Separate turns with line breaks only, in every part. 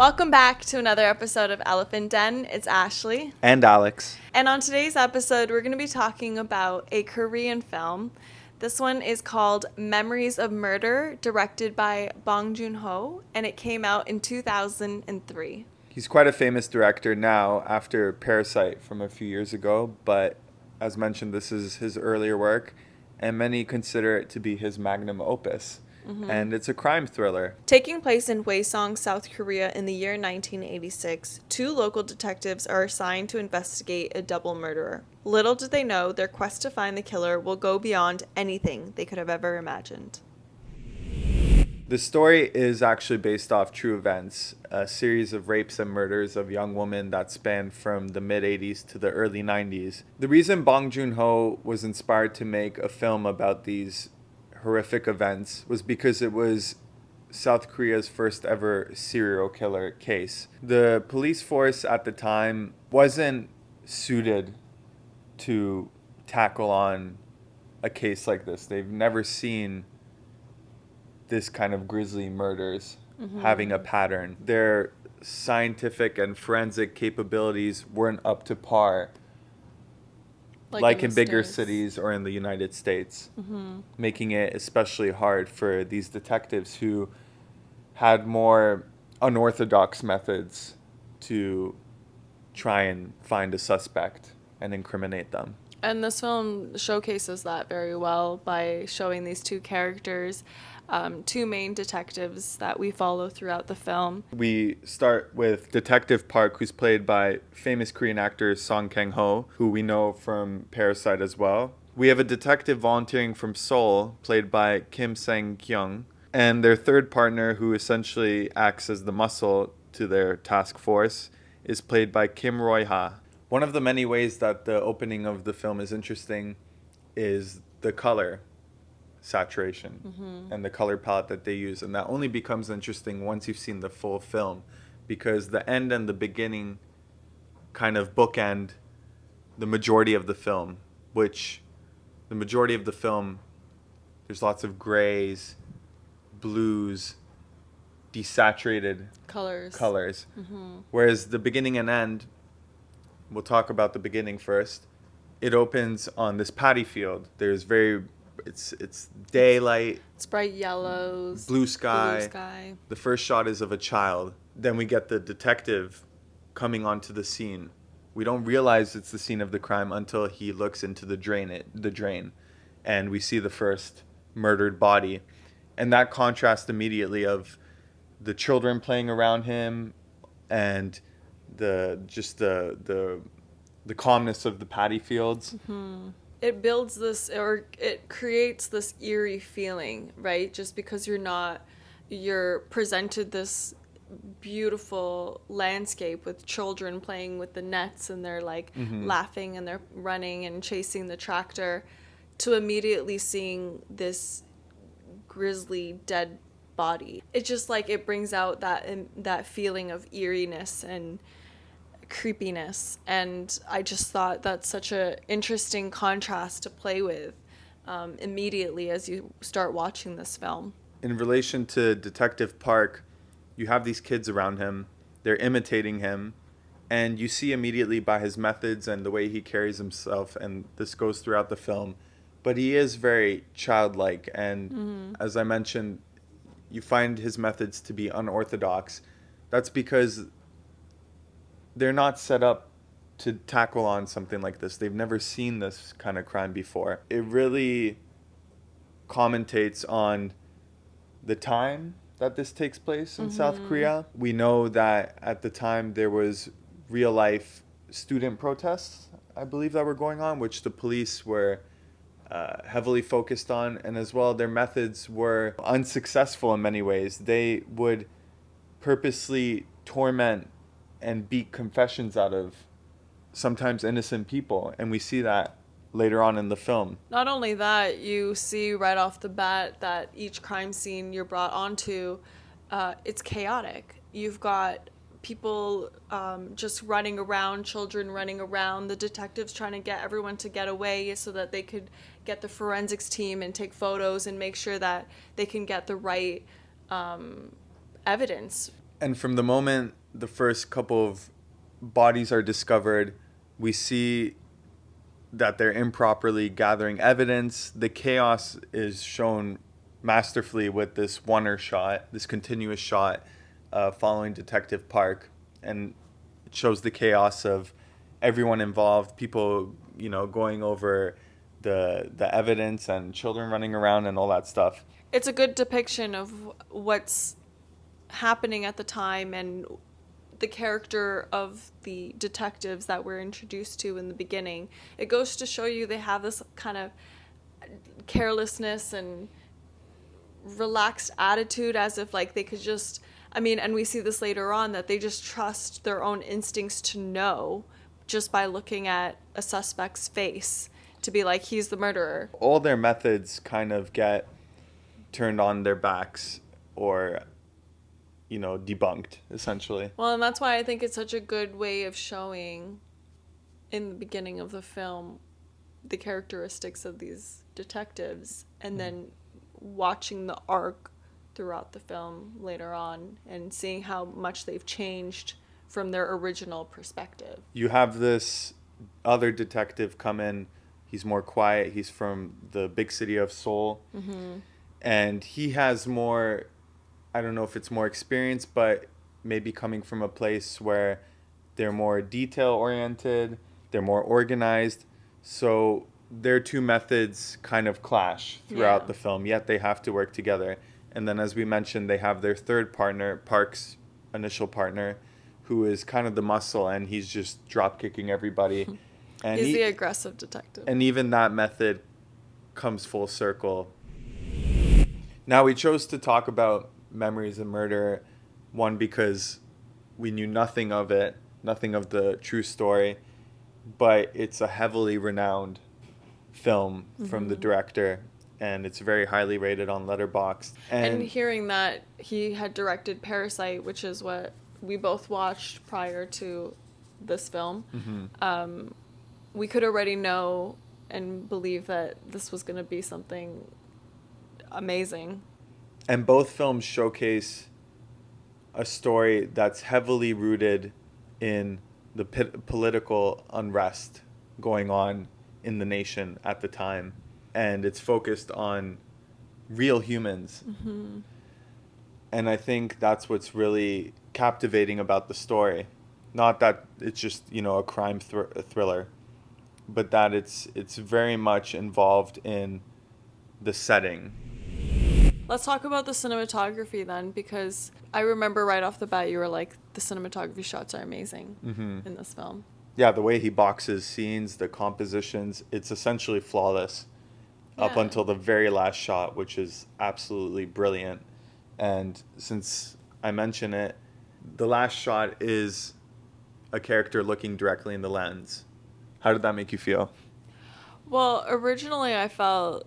Welcome back to another episode of Elephant Den. It's Ashley.
And Alex.
And on today's episode, we're going to be talking about a Korean film. This one is called Memories of Murder, directed by Bong Joon-ho, and it came out in 2003.
He's quite a famous director now after Parasite from a few years ago, but as mentioned, this is his earlier work, and many consider it to be his magnum opus. And it's a crime thriller.
Taking place in Hwaseong, South Korea in the year 1986, two local detectives are assigned to investigate a double murderer. Little do they know, their quest to find the killer will go beyond anything they could have ever imagined.
The story is actually based off true events, a series of rapes and murders of young women that spanned from the mid-80s to the early 90s. The reason Bong Joon-ho was inspired to make a film about these horrific events was because it was South Korea's first ever serial killer case. The police force at the time wasn't suited to tackle on a case like this. They've never seen this kind of grisly murders having a pattern. Their scientific and forensic capabilities weren't up to par like in bigger cities or in the United States, making it especially hard for these detectives who had more unorthodox methods to try and find a suspect and incriminate them.
And this film showcases that very well by showing these two characters, two main detectives that we follow throughout the film.
We start with Detective Park, who's played by famous Korean actor Kang-ho, who we know from Parasite as well. We have a detective volunteering from Seoul, played by Kim Sang-kyung, and their third partner, who essentially acts as the muscle to their task force, is played by Kim Roy-ha. One of the many ways that the opening of the film is interesting is the color saturation and the color palette that they use. And that only becomes interesting once you've seen the full film, because the end and the beginning kind of bookend the majority of the film, which the majority of the film, there's lots of grays, blues, desaturated colors. Whereas the beginning and end, we'll talk about the beginning first. It opens on this paddy field. There's it's daylight.
It's bright yellows.
Blue sky. The first shot is of a child. Then we get the detective coming onto the scene. We don't realize it's the scene of the crime until he looks into the drain, and we see the first murdered body. And that contrast immediately of the children playing around him and the calmness of the paddy fields.
It builds this, or it creates this eerie feeling, right? Just because you're presented this beautiful landscape with children playing with the nets, and they're like laughing and they're running and chasing the tractor, to immediately seeing this grisly dead body. It just it brings out that feeling of eeriness and creepiness, and I just thought that's such a interesting contrast to play with immediately as you start watching this film.
In relation to Detective Park, you have these kids around him, they're imitating him, and you see immediately by his methods and the way he carries himself, and this goes throughout the film, but he is very childlike, and as I mentioned, you find his methods to be unorthodox. That's because they're not set up to tackle on something like this. They've never seen this kind of crime before. It really commentates on the time that this takes place in South Korea. We know that at the time there was real life student protests, I believe, that were going on, which the police were heavily focused on, and as well their methods were unsuccessful in many ways. They would purposely torment and beat confessions out of sometimes innocent people, and we see that later on in the film.
Not only that, you see right off the bat that each crime scene you're brought onto, it's chaotic. You've got people just running around, children running around, the detectives trying to get everyone to get away so that they could get the forensics team and take photos and make sure that they can get the right evidence.
And from the moment the first couple of bodies are discovered, we see that they're improperly gathering evidence. The chaos is shown masterfully with this oneer shot, this continuous shot following Detective Park. And it shows the chaos of everyone involved, people, going over the evidence and children running around and all that stuff.
It's a good depiction of what's happening at the time and the character of the detectives that we're introduced to in the beginning. It goes to show you they have this kind of carelessness and relaxed attitude, as if like they could just, and we see this later on, that they just trust their own instincts to know just by looking at a suspect's face to be like, he's the murderer.
All their methods kind of get turned on their backs or debunked, essentially.
Well, and that's why I think it's such a good way of showing in the beginning of the film the characteristics of these detectives, and then watching the arc throughout the film later on and seeing how much they've changed from their original perspective.
You have this other detective come in. He's more quiet. He's from the big city of Seoul. Mm-hmm. And he has more, I don't know if it's more experience, but maybe coming from a place where they're more detail-oriented, they're more organized. So their two methods kind of clash throughout the film, yet they have to work together. And then, as we mentioned, they have their third partner, Park's initial partner, who is kind of the muscle, and he's just drop-kicking everybody. And
he's the aggressive detective.
And even that method comes full circle. Now, we chose to talk about Memories of Murder, one, because we knew nothing of it, nothing of the true story, but it's a heavily renowned film from the director, and it's very highly rated on Letterboxd.
And hearing that he had directed Parasite, which is what we both watched prior to this film, we could already know and believe that this was going to be something amazing.
And both films showcase a story that's heavily rooted in the political unrest going on in the nation at the time. And it's focused on real humans. Mm-hmm. And I think that's what's really captivating about the story. Not that it's just, a crime thriller, but that it's very much involved in the setting.
Let's talk about the cinematography then, because I remember right off the bat you were like, the cinematography shots are amazing in this film.
Yeah, the way he boxes scenes, the compositions, it's essentially flawless up until the very last shot, which is absolutely brilliant. And since I mention it, the last shot is a character looking directly in the lens. How did that make you feel?
Well, originally I felt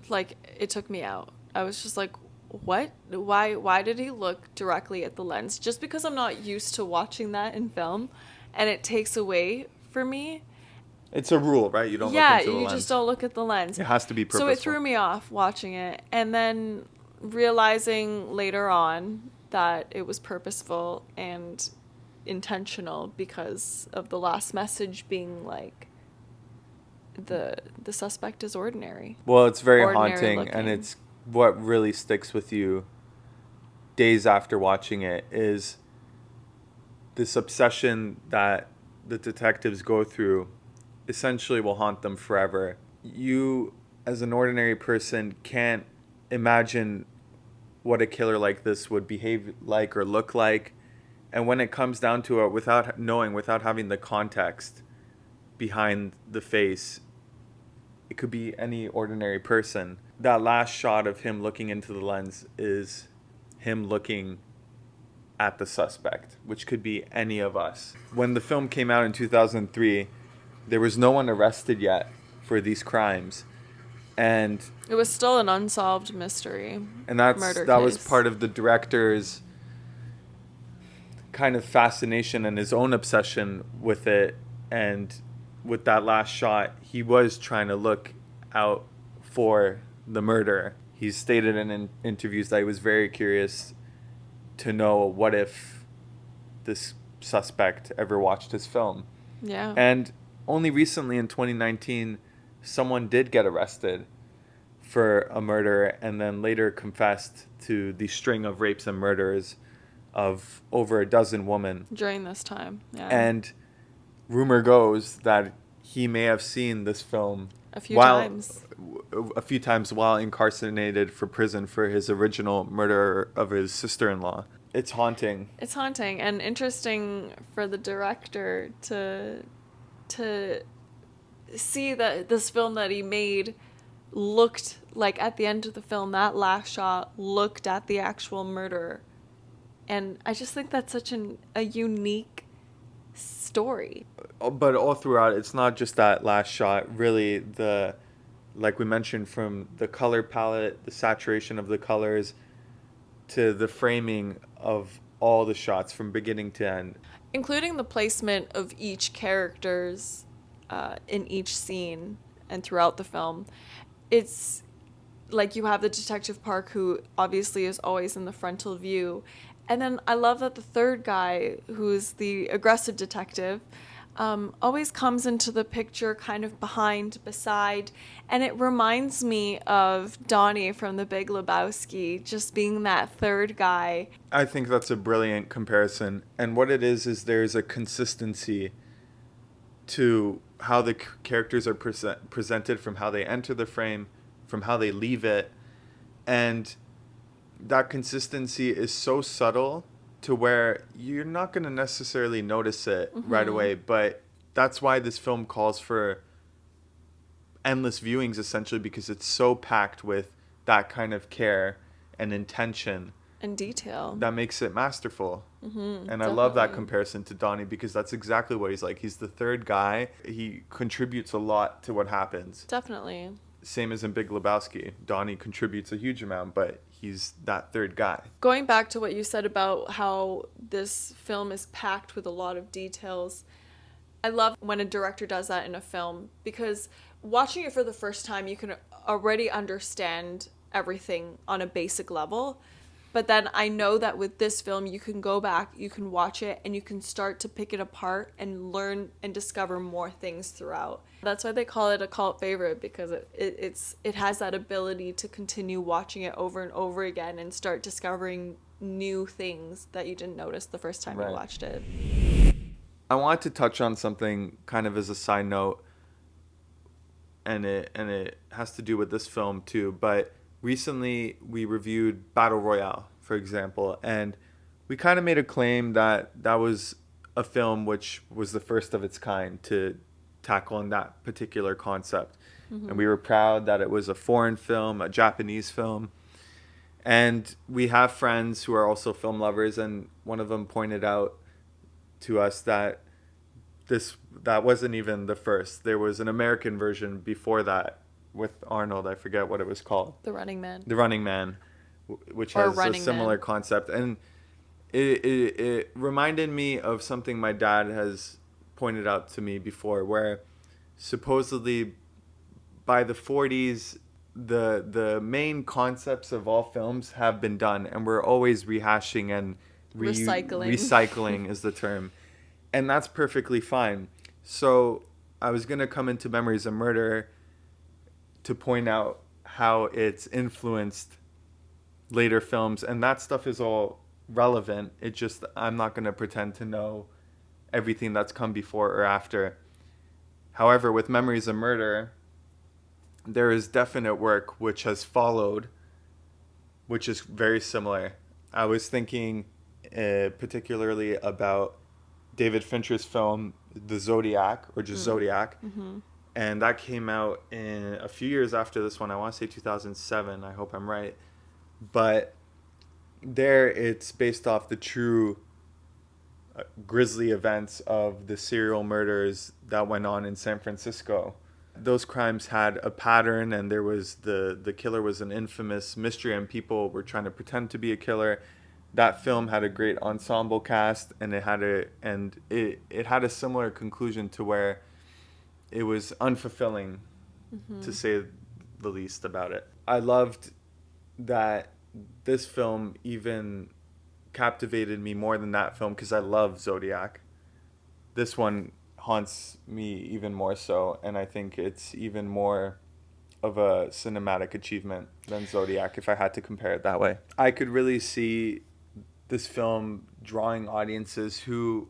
like it took me out. I was just like, what? Why did he look directly at the lens? Just because I'm not used to watching that in film, and it takes away for me.
It's a rule, right? You don't look into the lens.
Yeah, you just don't look at the lens.
It has to be purposeful.
So it threw me off watching it, and then realizing later on that it was purposeful and intentional because of the last message being like, the suspect is ordinary.
Well, it's very
ordinary
haunting,
looking.
and it's what really sticks with you days after watching it is this obsession that the detectives go through essentially will haunt them forever. You, as an ordinary person, can't imagine what a killer like this would behave like or look like. And when it comes down to it, without having the context behind the face, it could be any ordinary person. That last shot of him looking into the lens is him looking at the suspect, which could be any of us. When the film came out in 2003, there was no one arrested yet for these crimes. And
it was still an unsolved mystery.
And that was part of the director's kind of fascination and his own obsession with it. And with that last shot, he was trying to look out for the murderer. He stated in interviews that he was very curious to know what if this suspect ever watched his film.
Yeah.
And only recently in 2019, someone did get arrested for a murder and then later confessed to the string of rapes and murders of over a dozen women.
During this time. Yeah.
And rumor goes that he may have seen this film
a few times
while incarcerated for prison for his original murder of his sister-in-law. It's haunting.
It's haunting and interesting for the director to see that this film that he made looked like, at the end of the film, that last shot looked at the actual murderer. And I just think that's such a unique story.
But all throughout, it's not just that last shot. Really, like we mentioned, from the color palette, the saturation of the colors, to the framing of all the shots from beginning to end.
Including the placement of each characters in each scene and throughout the film. It's like you have the Detective Park, who obviously is always in the frontal view. And then I love that the third guy, who's the aggressive detective, always comes into the picture kind of beside. And it reminds me of Donnie from The Big Lebowski, just being that third guy.
I think that's a brilliant comparison. And what it is there's a consistency to how the characters are presented, from how they enter the frame, from how they leave it. And that consistency is so subtle to where you're not going to necessarily notice it right away. But that's why this film calls for endless viewings, essentially, because it's so packed with that kind of care and intention
and detail
that makes it masterful. And
definitely.
I love that comparison to Donnie, because that's exactly what he's like. He's the third guy. He contributes a lot to what happens.
Definitely.
Same as in Big Lebowski. Donnie contributes a huge amount, but he's that third guy.
Going back to what you said about how this film is packed with a lot of details, I love when a director does that in a film, because watching it for the first time, you can already understand everything on a basic level. But then I know that with this film, you can go back, you can watch it, and you can start to pick it apart and learn and discover more things throughout. That's why they call it a cult favorite, because it has that ability to continue watching it over and over again and start discovering new things that you didn't notice the first time you watched it.
I want to touch on something kind of as a side note, and it has to do with this film too, but recently we reviewed Battle Royale, for example, and we kind of made a claim that that was a film which was the first of its kind to tackle on that particular concept. And we were proud that it was a foreign film, a Japanese film. And we have friends who are also film lovers, and one of them pointed out to us that that wasn't even the first. There was an American version before that with Arnold. I forget what it was called.
The Running Man.
The Running Man, which has a similar concept. And it reminded me of something my dad has pointed out to me before, where supposedly by the 40s, the main concepts of all films have been done, and we're always rehashing and recycling is the term. And that's perfectly fine. So I was going to come into Memories of Murder to point out how it's influenced later films, and that stuff is all relevant. It just, I'm not going to pretend to know everything that's come before or after. However, with Memories of Murder, there is definite work which has followed, which is very similar. I was thinking particularly about David Fincher's film, The Zodiac, or just Zodiac. And that came out in a few years after this one. I want to say 2007. I hope I'm right. But there it's based off the true grisly events of the serial murders that went on in San Francisco. Those crimes had a pattern, and there was the killer was an infamous mystery, and people were trying to pretend to be a killer. That film had a great ensemble cast, and it had a similar conclusion to where it was unfulfilling, to say the least about it. I loved that this film even captivated me more than that film because I love Zodiac. This one haunts me even more so, and I think it's even more of a cinematic achievement than Zodiac if I had to compare it that way. I could really see this film drawing audiences who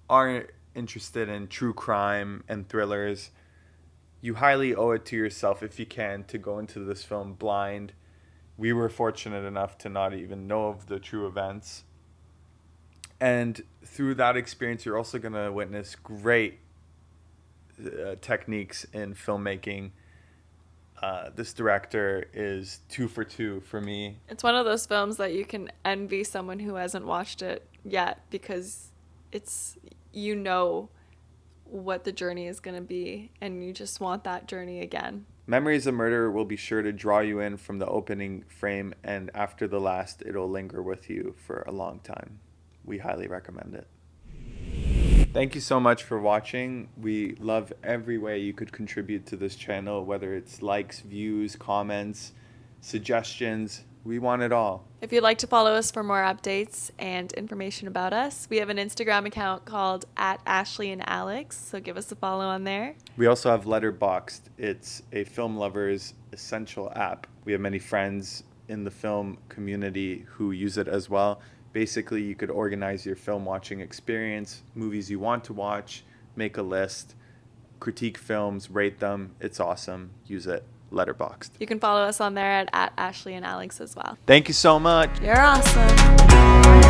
aren't interested in true crime and thrillers. You highly owe it to yourself if you can to go into this film blind. We were fortunate enough to not even know of the true events. And through that experience, you're also going to witness great techniques in filmmaking. This director is 2 for 2 for me.
It's one of those films that you can envy someone who hasn't watched it yet, because it's, you know what the journey is going to be, and you just want that journey again.
Memories of Murder will be sure to draw you in from the opening frame, and after the last, it'll linger with you for a long time. We highly recommend it. Thank you so much for watching. We love every way you could contribute to this channel, whether it's likes, views, comments, suggestions. We want it all.
If you'd like to follow us for more updates and information about us, we have an Instagram account called @Ashli and Alex, so give us a follow on there.
We also have Letterboxd. It's a film lover's essential app. We have many friends in the film community who use it as well. Basically, you could organize your film watching experience, movies you want to watch, make a list, critique films, rate them. It's awesome. Use it. Letterboxd.
You can follow us on there at @Ashli and Alex as well.
Thank you so much.
You're awesome.